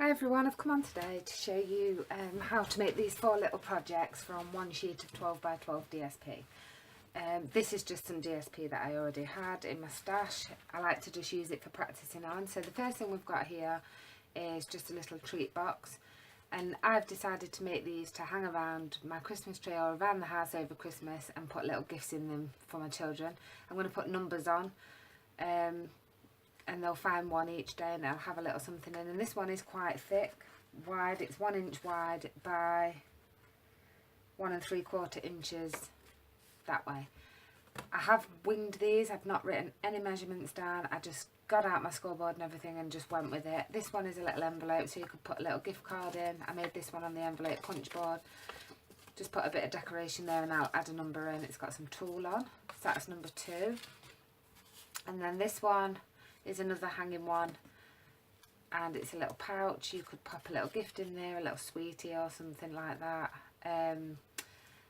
Hi everyone, I've come on today to show you how to make these 4 little projects from one sheet of 12 by 12 DSP. This is just some DSP that I already had in my stash. I like to just use it for practicing on. So the first thing we've got here is just a little treat box, and I've decided to make these to hang around my Christmas tree or around the house over Christmas and put little gifts in them for my children. I'm going to put numbers on. And they'll find one each day and they'll have a little something in. And this one is quite thick, wide. It's 1 inch wide by 1 3/4 inches that way. I have winged these. I've not written any measurements down. I just got out my scoreboard and everything and just went with it. This one is a little envelope, so you could put a little gift card in. I made this one on the envelope punch board. Just put a bit of decoration there and I'll add a number in. It's got some tulle on. So that's number 2. And then this one is another hanging one, and it's a little pouch. You could pop a little gift in there, a little sweetie or something like that.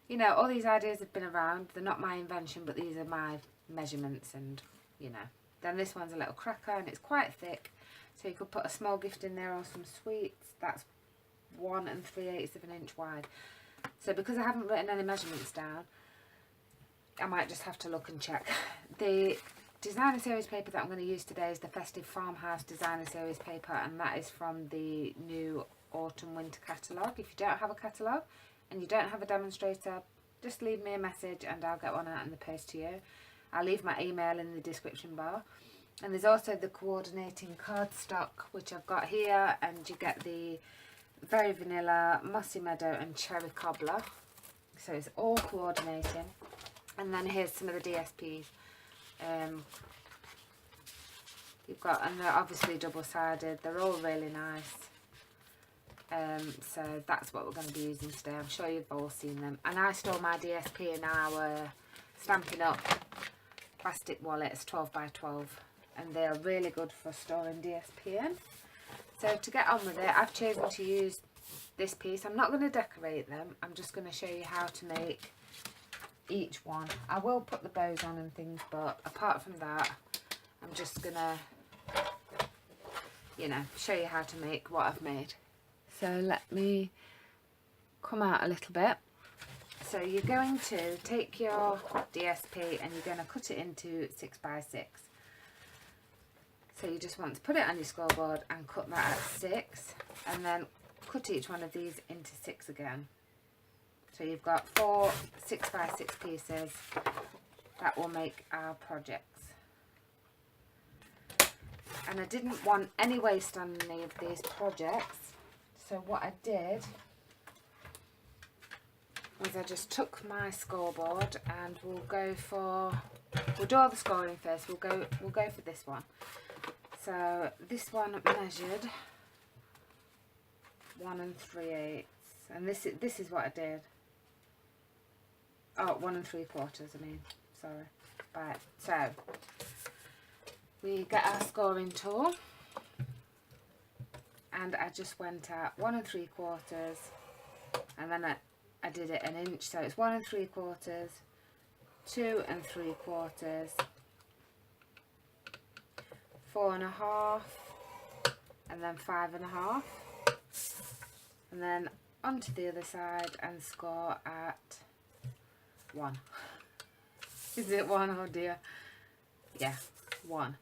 You know, all these ideas have been around. They're not my invention, but these are my measurements, and you know. Then this one's a little cracker and it's quite thick, so you could put a small gift in there or some sweets. That's 1 3/8 of an inch wide. So because I haven't written any measurements down, I might just have to look and check. The designer series paper that I'm going to use today is the Festive Farmhouse designer series paper, and that is from the new autumn winter catalogue. If you don't have a catalogue and you don't have a demonstrator, just leave me a message and I'll get one out in the post to you. I'll leave my email in the description bar. And there's also the coordinating cardstock, which I've got here, and you get the Very Vanilla, Mossy Meadow and Cherry Cobbler, so it's all coordinating. And then here's some of the DSPs. You've got, and they're obviously double-sided. They're all really nice. So that's what we're going to be using today. I'm sure you've all seen them. And I store my DSP in our Stampin' Up plastic wallets, 12 by 12, and they're really good for storing DSP in. So to get on with it, I've chosen to use this piece. I'm not going to decorate them. I'm just going to show you how to make each one. I will put the bows on and things, but apart from that, I'm just gonna, you know, show you how to make what I've made. So let me come out a little bit. So you're going to take your DSP and you're going to cut it into 6 by 6. So you just want to put it on your scoreboard and cut that at 6, and then cut each one of these into 6 again. So you've got 4 6 by 6 pieces that will make our projects. And I didn't want any waste on any of these projects, so what I did was I just took my scoreboard, and we'll do all the scoring first. We'll go for this one. So this one measured 1 3/8, and this is what I did. Oh, 1 3/4, I mean, sorry. Right, so we get our scoring tool, and I just went at 1 3/4, and then I did it an inch, so it's 1 3/4, 2 3/4, 4 1/2, and then 5 1/2, and then onto the other side and score at 1. Is it 1? Oh dear. Yeah, 1.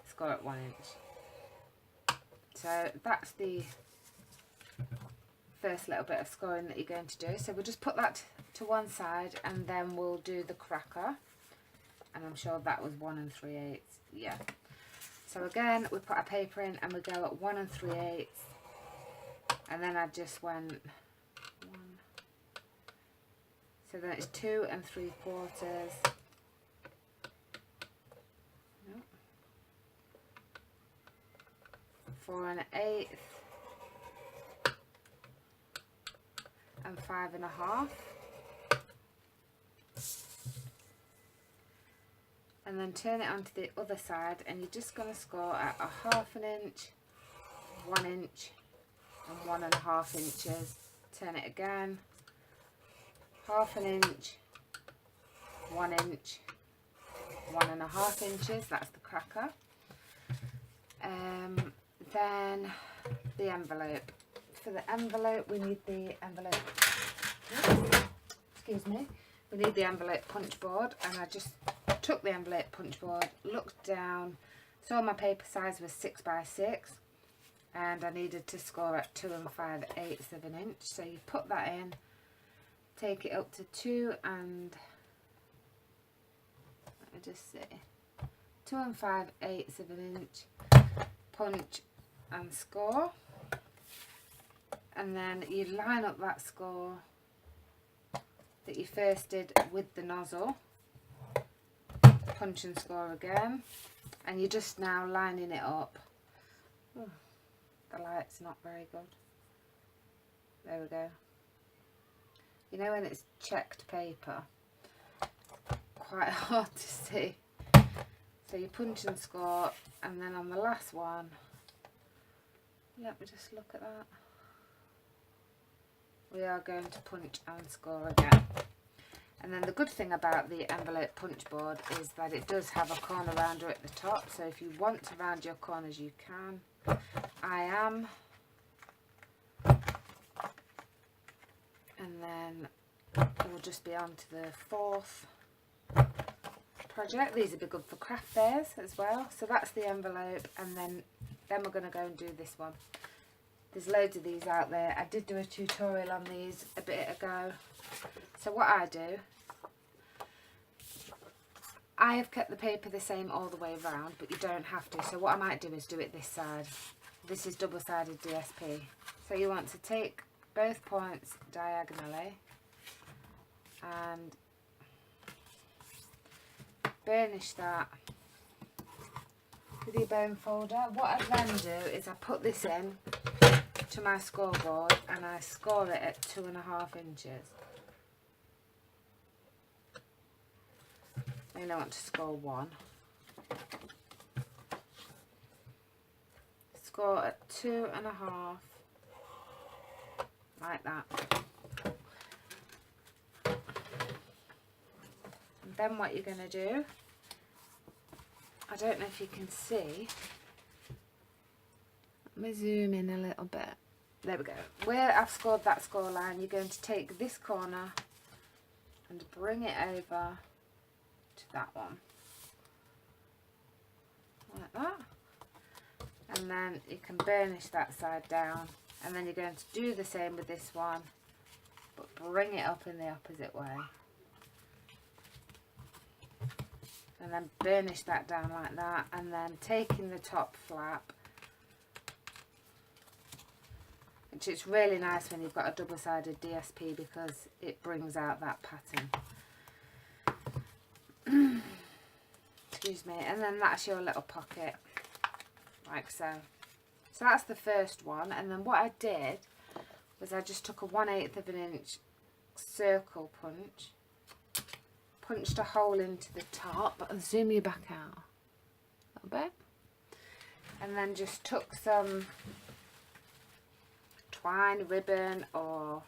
Score at 1 inch. So that's the first little bit of scoring that you're going to do. So we'll just put that to one side, and then we'll do the cracker. And I'm sure that was 1 3/8. Yeah. So again, we put our paper in and we go at 1 3/8. And then I just went 1. So then it's 2 3/4. Nope. 4 1/8. And 5 1/2. And then turn it onto the other side, and you're just going to score at 1/2 inch, 1 inch, and 1 1/2 inches. Turn it again. 1/2 inch, 1 inch, 1 1/2 inches. That's the cracker. Then the envelope. For the envelope, we need the envelope, excuse me, we need the envelope punch board, and I just took the envelope punch board, looked down, saw my paper size was 6 by 6, and I needed to score at 2 5/8 of an inch. So you put that in, take it up to 2 and, let me just see, 2 5/8 of an inch, punch and score. And then you line up that score that you first did with the nozzle, punch and score again, and you're just now lining it up. Ooh, the light's not very good. There we go. You know when it's checked paper, quite hard to see. So you punch and score, and then on the last one, let me just look at that. We are going to punch and score again. And then the good thing about the envelope punch board is that it does have a corner rounder at the top, so if you want to round your corners you can. I am. And then we'll just be on to the 4th project. These would be good for craft fairs as well. So that's the envelope, and then we're going to go and do this one. There's loads of these out there. I did do a tutorial on these a bit ago. So what I do, I have kept the paper the same all the way around, but you don't have to. So what I might do is do it this side. This is double-sided DSP. So you want to take both points diagonally and burnish that with your bone folder. What I then do is I put this in to my scoreboard and I score it at 2.5 inches. And I want to score 1. Score at 2.5, like that. And then what you're going to do, I don't know if you can see, let me zoom in a little bit. There we go. Where I've scored that score line, you're going to take this corner and bring it over to that one. Like that. And then you can burnish that side down. And then you're going to do the same with this one, but bring it up in the opposite way. And then burnish that down like that. And then taking the top flap, which is really nice when you've got a double-sided DSP because it brings out that pattern. Excuse me. And then that's your little pocket, like so. So that's the first one. And then what I did was I just took a 1/8 of an inch circle punch, punched a hole into the top. I'll zoom you back out a little bit. And then just took some twine, ribbon, or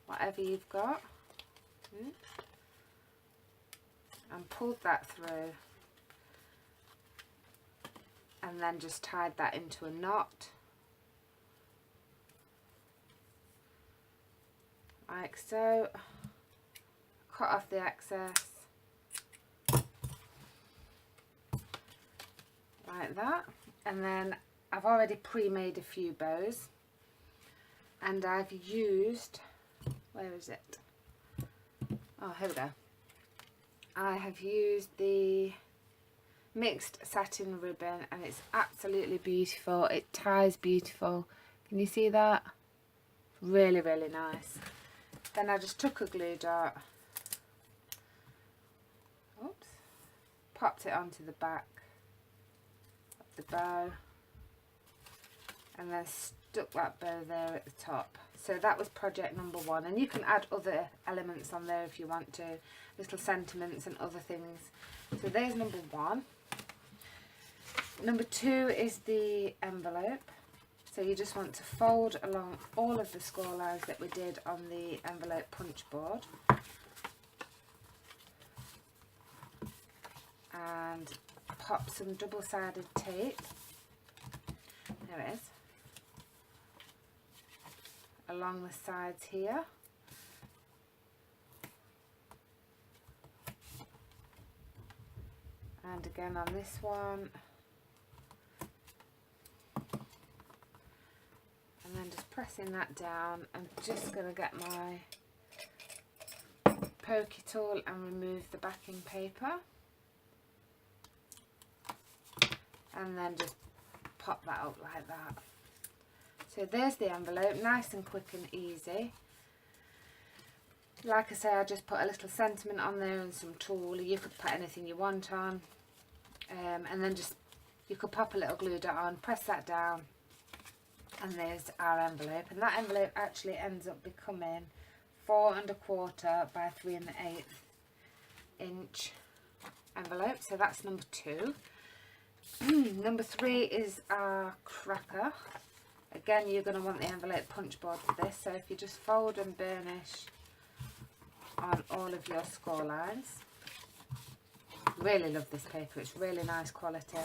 whatever you've got, and pulled that through, and then just tied that into a knot, like so. Cut off the excess, like that. And then I've already pre-made a few bows, and I've used, where is it? Oh, here we go. I have used the mixed satin ribbon, and it's absolutely beautiful. It ties beautiful. Can you see that? Really, really nice. Then I just took a glue dot, oops, popped it onto the back of the bow, and then stuck that bow there at the top. So that was project number 1, and you can add other elements on there if you want to, little sentiments and other things. So there's number 1. Number 2 is the envelope. So you just want to fold along all of the score lines that we did on the envelope punch board, and pop some double-sided tape There it is. Along the sides here. And again on this one. And then just pressing that down. I'm just going to get my pokey tool and remove the backing paper. And then just pop that up like that. So there's the envelope, nice and quick and easy. Like I say, I just put a little sentiment on there and some tulle. You could put anything you want on. And then just, you could pop a little glue dot on, press that down, and there's our envelope. And that envelope actually ends up becoming 4 1/4 by 3 1/8 inch envelope. So that's number 2. Number 3 is our cracker. Again, you're going to want the envelope punch board for this. So if you just fold and burnish on all of your score lines. Really love this paper, it's really nice quality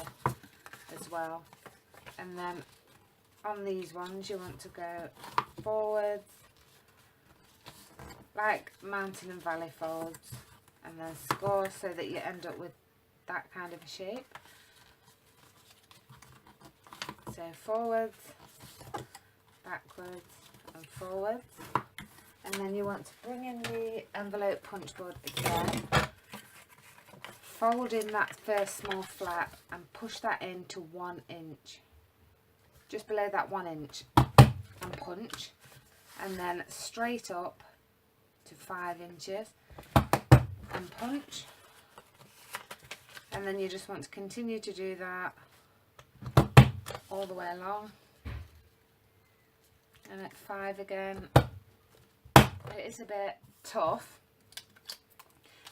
as well. And then on these ones you want to go forwards like mountain and valley folds, and then score so that you end up with that kind of a shape. So forwards, backwards and forwards. And then you want to bring in the envelope punch board again, fold in that first small flap and push that in to 1 inch, just below that 1 inch, and punch, and then straight up to 5 inches and punch. And then you just want to continue to do that all the way along, and at 5 again. It is a bit tough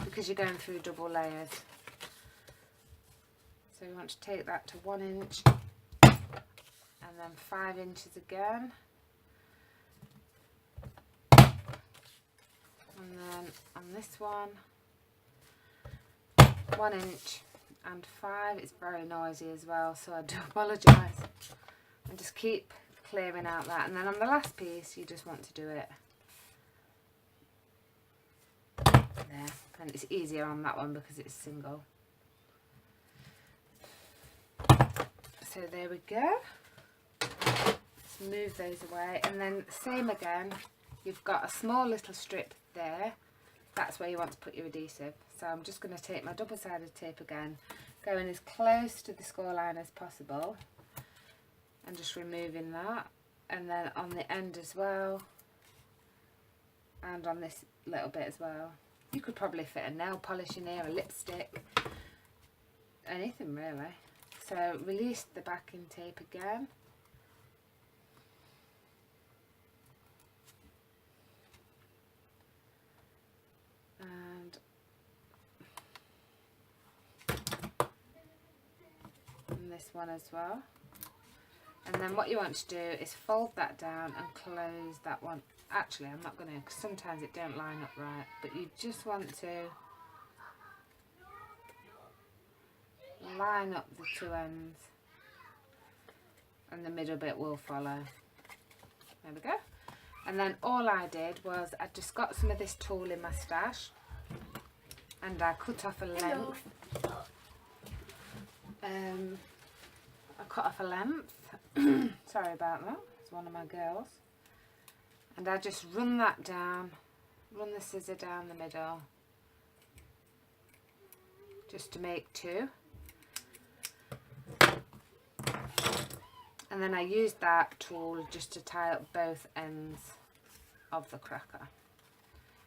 because you're going through double layers. So you want to take that to 1 inch and then 5 inches again. And then on this one, 1 inch and 5. It's very noisy as well, so I do apologise. And just keep clearing out that. And then on the last piece, you just want to do it there, and it's easier on that one because it's single. So there we go. Let's move those away, and then same again, you've got a small little strip there, that's where you want to put your adhesive. So I'm just going to take my double-sided tape again, going as close to the score line as possible and just removing that, and then on the end as well, and on this little bit as well. You could probably fit a nail polish in here, a lipstick, anything really. So release the backing tape again. And this one as well. And then what you want to do is fold that down and close that one. Actually, I'm not going to, because sometimes it don't line up right, but you just want to line up the two ends, and the middle bit will follow. There we go. And then all I did was I just got some of this tulle in my stash, and I cut off a length. I cut off a length. Sorry about that. It's one of my girls. And I just run that down, run the scissor down the middle, just to make 2. And then I used that tool just to tie up both ends of the cracker.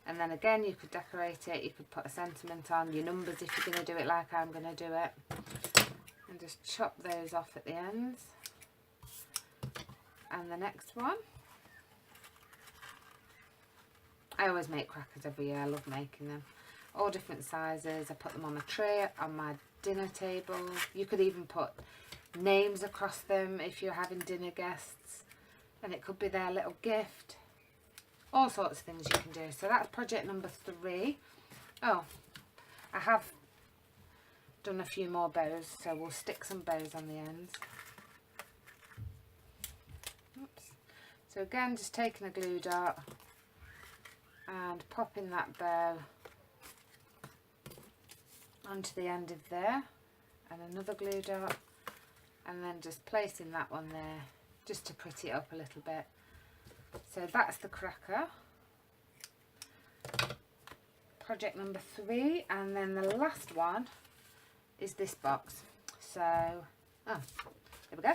And then again, you could decorate it, you could put a sentiment on, your numbers if you're going to do it like I'm going to do it. And just chop those off at the ends. And the next one. I always make crackers every year, I love making them. All different sizes, I put them on a tray, on my dinner table. You could even put names across them if you're having dinner guests, and it could be their little gift. All sorts of things you can do. So that's project number 3. Oh, I have done a few more bows, so we'll stick some bows on the ends. So again, just taking a glue dot and popping that bow onto the end of there, and another glue dot, and then just placing that one there just to pretty it up a little bit. So that's the cracker. Project number 3, and then the last one is this box. So, there we go.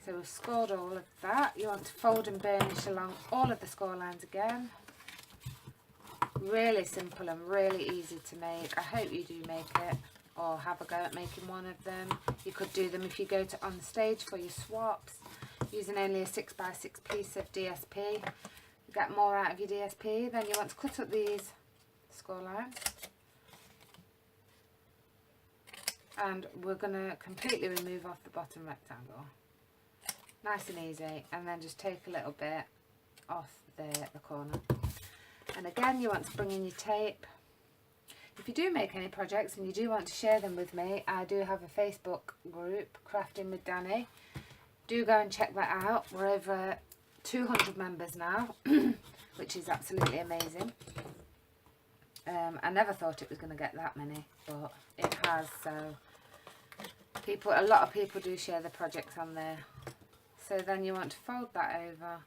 So we've scored all of that. You want to fold and burnish along all of the score lines again. Really simple and really easy to make. I hope you do make it, or have a go at making one of them. You could do them if you go to on stage for your swaps, using only a 6x6 piece of DSP. You get more out of your DSP. Then you want to cut up these score lines, and we're going to completely remove off the bottom rectangle. Nice and easy, and then just take a little bit off the corner. And again, you want to bring in your tape. If you do make any projects and you do want to share them with me, I do have a Facebook group, Crafting with Danny. Do go and check that out. We're over 200 members now, which is absolutely amazing. I never thought it was going to get that many, but it has. So a lot of people do share the projects on there. So then you want to fold that over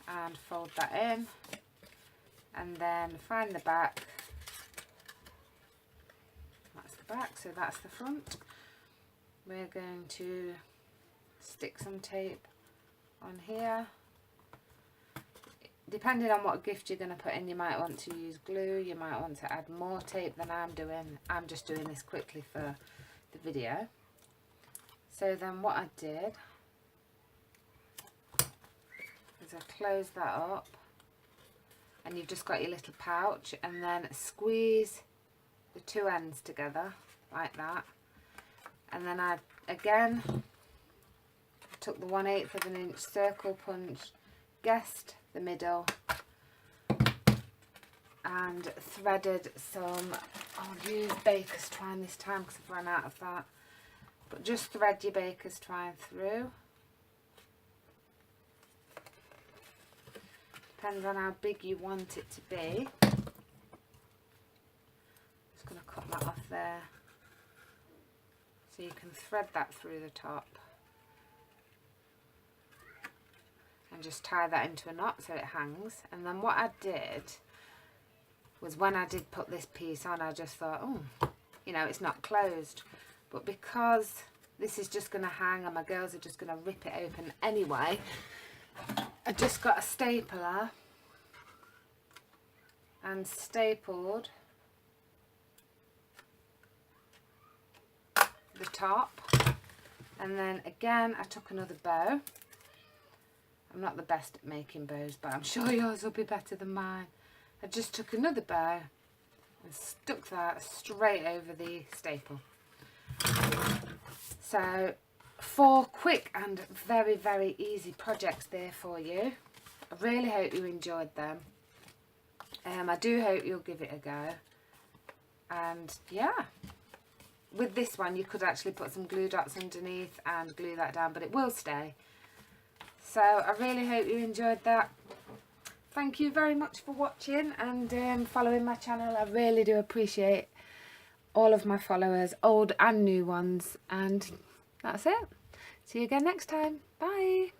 and fold that in, and then find the back. That's the back, so that's the front. We're going to stick some tape on here. Depending on what gift you're going to put in, you might want to use glue, you might want to add more tape than I'm doing. I'm just doing this quickly for the video. So then what I did is I closed that up, and you've just got your little pouch, and then squeeze the two ends together like that, and then I again took the 1/8 of an inch circle punch, guessed the middle, and threaded some, I'll use baker's twine this time because I've run out of that, but just thread your baker's twine through. Depends on how big you want it to be. Just going to cut that off there, so you can thread that through the top. And just tie that into a knot so it hangs. And then what I did was, when I did put this piece on, I just thought, oh, you know, it's not closed. But because this is just going to hang and my girls are just going to rip it open anyway, I just got a stapler and stapled the top. And then again, I took another bow. I'm not the best at making bows, but I'm sure yours will be better than mine. I just took another bow and stuck that straight over the staple. So 4 quick and very, very easy projects there for you. I really hope you enjoyed them. I do hope you'll give it a go. And yeah, with this one you could actually put some glue dots underneath and glue that down, but it will stay. So I really hope you enjoyed that. Thank you very much for watching and following my channel. I really do appreciate all of my followers, old and new ones. And that's it. See you again next time. Bye.